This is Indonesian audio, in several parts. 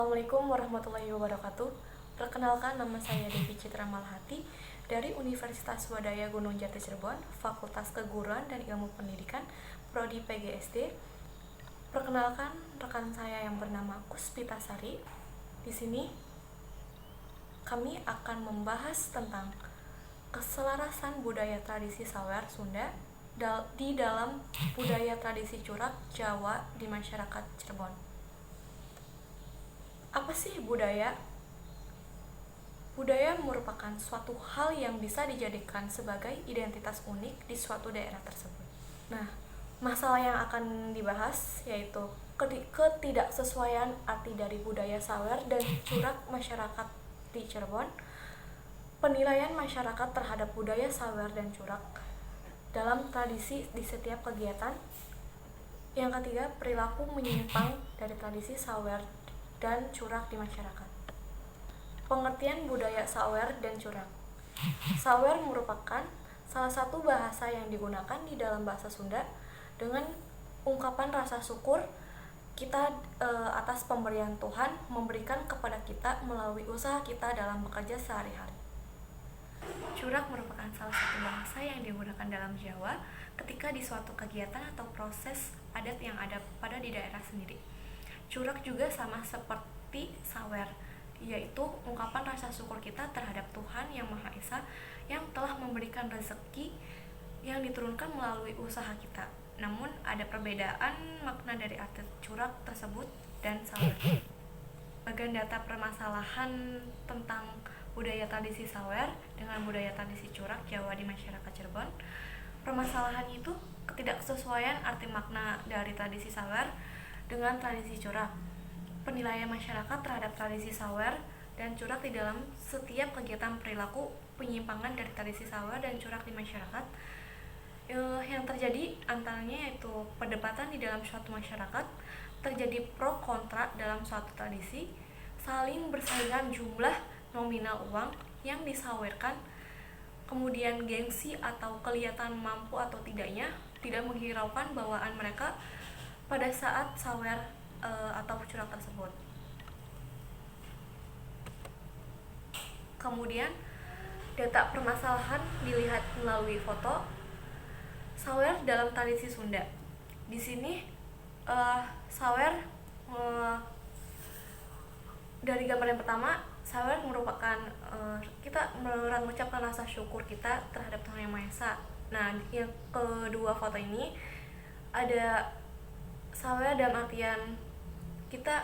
Assalamualaikum warahmatullahi wabarakatuh. Perkenalkan, nama saya Devi Citra Malhati dari Universitas Swadaya Gunung Jati Cirebon, Fakultas Keguruan dan Ilmu Pendidikan, Prodi PGSD. Perkenalkan, rekan saya yang bernama Puspita Sari. Di sini kami akan membahas tentang keselarasan budaya tradisi Sawer Sunda di dalam budaya tradisi Curak Jawa di masyarakat Cirebon. Apa sih budaya? Budaya merupakan suatu hal yang bisa dijadikan sebagai identitas unik di suatu daerah tersebut. Nah, masalah yang akan dibahas yaitu ketidaksesuaian arti dari budaya Sawer dan Curak masyarakat di Cirebon, penilaian masyarakat terhadap budaya Sawer dan Curak dalam tradisi di setiap kegiatan. Yang ketiga, perilaku menyimpang dari tradisi Sawer dan Curak di masyarakat. Pengertian budaya Sawer dan Curak. Sawer merupakan salah satu bahasa yang digunakan di dalam bahasa Sunda dengan ungkapan rasa syukur kita atas pemberian Tuhan memberikan kepada kita melalui usaha kita dalam bekerja sehari-hari. Curak merupakan salah satu bahasa yang digunakan dalam Jawa ketika di suatu kegiatan atau proses adat yang ada pada di daerah sendiri. Curak juga sama seperti Sawer, yaitu ungkapan rasa syukur kita terhadap Tuhan Yang Maha Esa yang telah memberikan rezeki yang diturunkan melalui usaha kita. Namun ada perbedaan makna dari arti Curak tersebut dan Sawer. Bagian data permasalahan tentang budaya tradisi Sawer dengan budaya tradisi Curak Jawa di masyarakat Cirebon. Permasalahan itu ketidaksesuaian arti makna dari tradisi Sawer dengan tradisi Curak. Penilaian masyarakat terhadap tradisi Sawer dan Curak di dalam setiap kegiatan perilaku penyimpangan dari tradisi Sawer dan Curak di masyarakat. Yang terjadi antaranya yaitu perdebatan di dalam suatu masyarakat, terjadi pro kontra dalam suatu tradisi, saling bersaingan jumlah nominal uang yang disawerkan, kemudian gengsi atau kelihatan mampu atau tidaknya, tidak menghiraukan bawaan mereka pada saat Sawer atau Curak tersebut. Kemudian data permasalahan dilihat melalui foto Sawer dalam tradisi Sunda. Di sini Sawer dari gambar yang pertama, Sawer merupakan kita mengucapkan rasa syukur kita terhadap Tuhan Yang Maha Esa. Nah, yang kedua foto ini ada Sawer dalam artian kita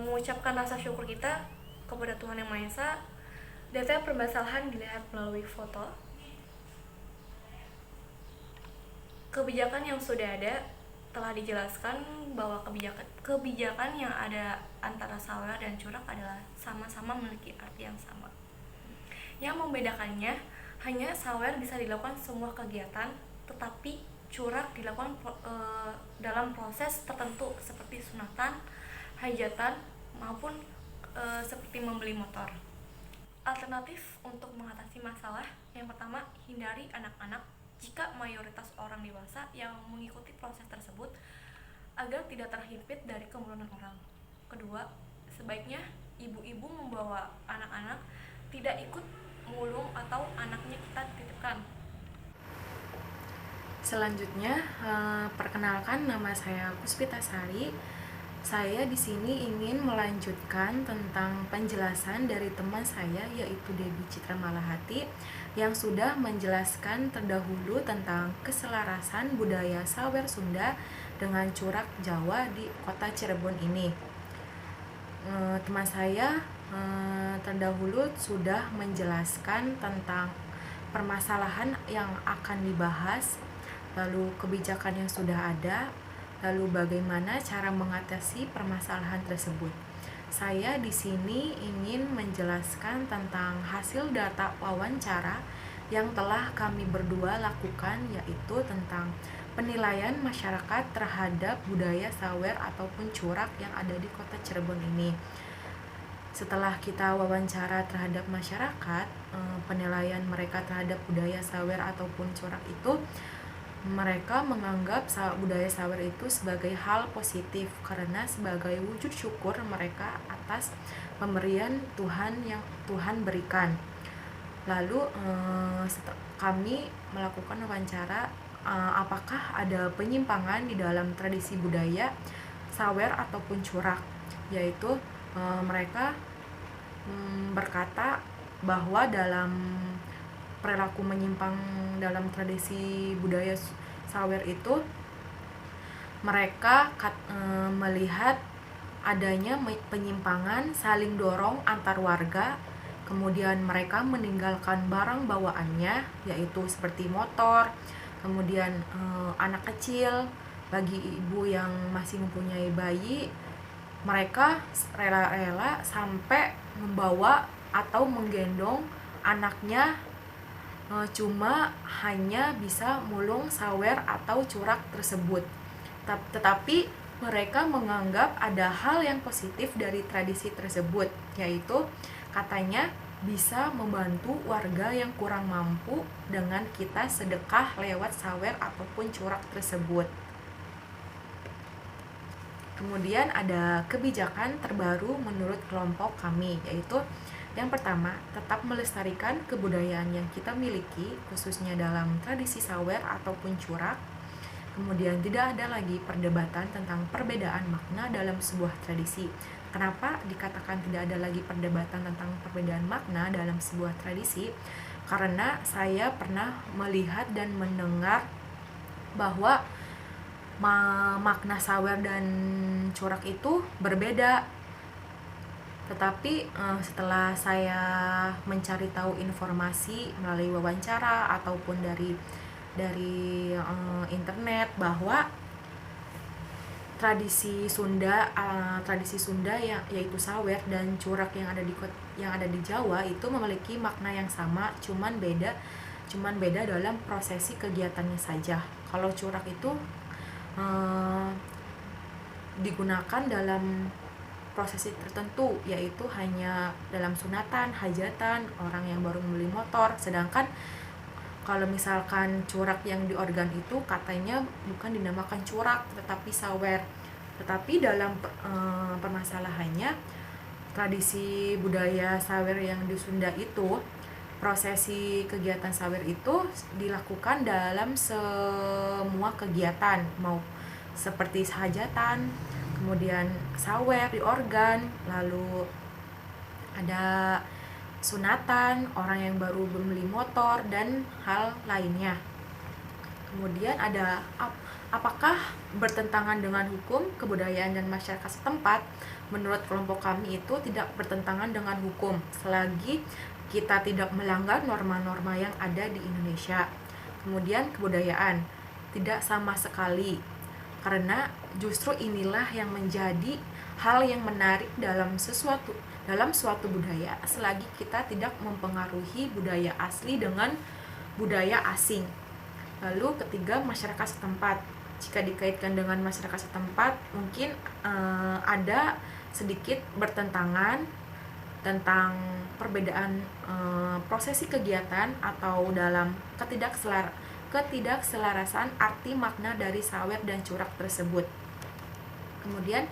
mengucapkan rasa syukur kita kepada Tuhan Yang Maha Esa. Data permasalahan dilihat melalui foto. Kebijakan yang sudah ada telah dijelaskan bahwa kebijakan yang ada antara Sawer dan Curak adalah sama-sama memiliki arti yang sama. Yang membedakannya hanya Sawer bisa dilakukan semua kegiatan, tetapi Curak dilakukan dalam proses tertentu seperti sunatan, hajatan, maupun seperti membeli motor. Alternatif untuk mengatasi masalah yang pertama, hindari anak-anak jika mayoritas orang dewasa yang mengikuti proses tersebut agar tidak terhimpit dari kerumunan orang. Kedua, sebaiknya ibu-ibu membawa anak-anak tidak ikut mulung atau anaknya kita titipkan. Selanjutnya, perkenalkan, nama saya Puspita Sari. Saya di sini ingin melanjutkan tentang penjelasan dari teman saya yaitu Devi Citra Malahati yang sudah menjelaskan terdahulu tentang keselarasan budaya Sawer Sunda dengan Curak Jawa di kota Cirebon ini. Teman saya terdahulu sudah menjelaskan tentang permasalahan yang akan dibahas, lalu kebijakan yang sudah ada, lalu bagaimana cara mengatasi permasalahan tersebut. Saya di sini ingin menjelaskan tentang hasil data wawancara yang telah kami berdua lakukan, yaitu tentang penilaian masyarakat terhadap budaya Sawer ataupun Curak yang ada di kota Cirebon ini. Setelah kita wawancara terhadap masyarakat, penilaian mereka terhadap budaya Sawer ataupun Curak itu Mereka menganggap budaya sawer itu sebagai hal positif karena sebagai wujud syukur mereka atas pemberian Tuhan yang Tuhan berikan. Lalu kami melakukan wawancara apakah ada penyimpangan di dalam tradisi budaya sawer ataupun curak, yaitu mereka berkata bahwa dalam perilaku menyimpang dalam tradisi budaya sawer itu mereka melihat adanya penyimpangan saling dorong antar warga, kemudian mereka meninggalkan barang bawaannya yaitu seperti motor, kemudian anak kecil. Bagi ibu yang masih mempunyai bayi, mereka rela-rela sampai membawa atau menggendong anaknya cuma hanya bisa mulung sawer atau curak tersebut. Tetapi mereka menganggap ada hal yang positif dari tradisi tersebut, yaitu katanya bisa membantu warga yang kurang mampu dengan kita sedekah lewat sawer ataupun curak tersebut. Kemudian ada kebijakan terbaru menurut kelompok kami, yaitu yang pertama, tetap melestarikan kebudayaan yang kita miliki, khususnya dalam tradisi sawer ataupun curak. Kemudian tidak ada lagi perdebatan tentang perbedaan makna dalam sebuah tradisi. Kenapa dikatakan tidak ada lagi perdebatan tentang perbedaan makna dalam sebuah tradisi? Karena saya pernah melihat dan mendengar bahwa makna sawer dan curak itu berbeda. Tetapi setelah saya mencari tahu informasi melalui wawancara ataupun dari internet bahwa tradisi Sunda yaitu sawer dan curak yang ada di Jawa itu memiliki makna yang sama, cuman beda dalam prosesi kegiatannya saja. Kalau curak itu digunakan dalam prosesi tertentu, yaitu hanya dalam sunatan, hajatan, orang yang baru membeli motor. Sedangkan kalau misalkan curak yang di organ itu katanya bukan dinamakan curak tetapi sawer. Tetapi dalam permasalahannya, tradisi budaya sawer yang di Sunda itu, prosesi kegiatan sawer itu dilakukan dalam semua kegiatan, mau seperti hajatan, kemudian sawer di organ, lalu ada sunatan, orang yang baru membeli motor, dan hal lainnya. Kemudian ada apakah bertentangan dengan hukum, kebudayaan, dan masyarakat setempat? Menurut kelompok kami itu tidak bertentangan dengan hukum selagi kita tidak melanggar norma-norma yang ada di Indonesia. Kemudian kebudayaan tidak sama sekali, karena justru inilah yang menjadi hal yang menarik dalam suatu budaya selagi kita tidak mempengaruhi budaya asli dengan budaya asing. Lalu ketiga, masyarakat setempat. Jika dikaitkan dengan masyarakat setempat, mungkin ada sedikit bertentangan tentang perbedaan prosesi kegiatan atau dalam ketidakselarasan arti makna dari sawer dan curak tersebut. Kemudian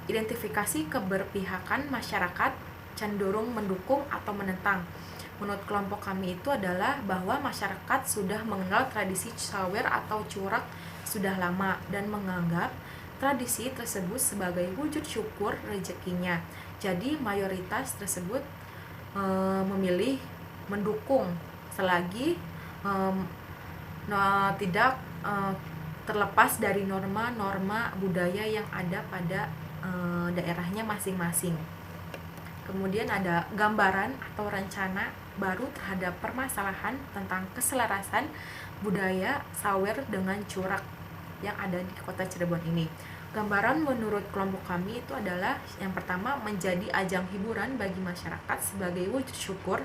identifikasi keberpihakan masyarakat cenderung mendukung atau menentang. Menurut kelompok kami itu adalah bahwa masyarakat sudah mengenal tradisi sawer atau curak sudah lama dan menganggap tradisi tersebut sebagai wujud syukur rezekinya. Jadi mayoritas tersebut memilih mendukung selagi tidak terlepas dari norma-norma budaya yang ada pada daerahnya masing-masing. Kemudian ada gambaran atau rencana baru terhadap permasalahan tentang keselarasan budaya sawer dengan curak yang ada di kota Cirebon ini. Gambaran menurut kelompok kami itu adalah yang pertama, menjadi ajang hiburan bagi masyarakat sebagai wujud syukur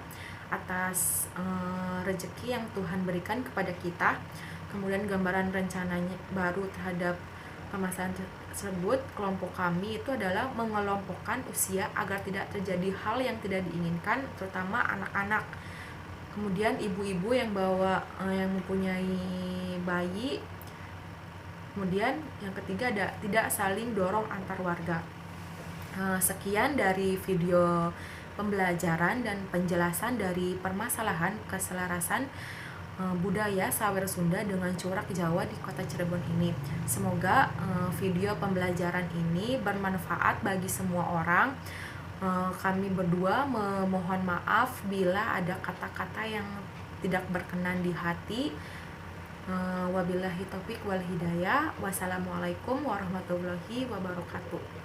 atas rezeki yang Tuhan berikan kepada kita. Kemudian gambaran rencananya baru terhadap permasalahan tersebut, kelompok kami itu adalah mengelompokkan usia agar tidak terjadi hal yang tidak diinginkan, terutama anak-anak. kemudian ibu-ibu yang yang mempunyai bayi. Kemudian yang ketiga ada tidak saling dorong antar warga. Sekian dari video pembelajaran dan penjelasan dari permasalahan keselarasan budaya Sawer Sunda dengan corak Jawa di Kota Cirebon ini. Semoga video pembelajaran ini bermanfaat bagi semua orang. Kami berdua memohon maaf bila ada kata-kata yang tidak berkenan di hati. Wabillahi taufik wal hidayah. Wassalamualaikum warahmatullahi wabarakatuh.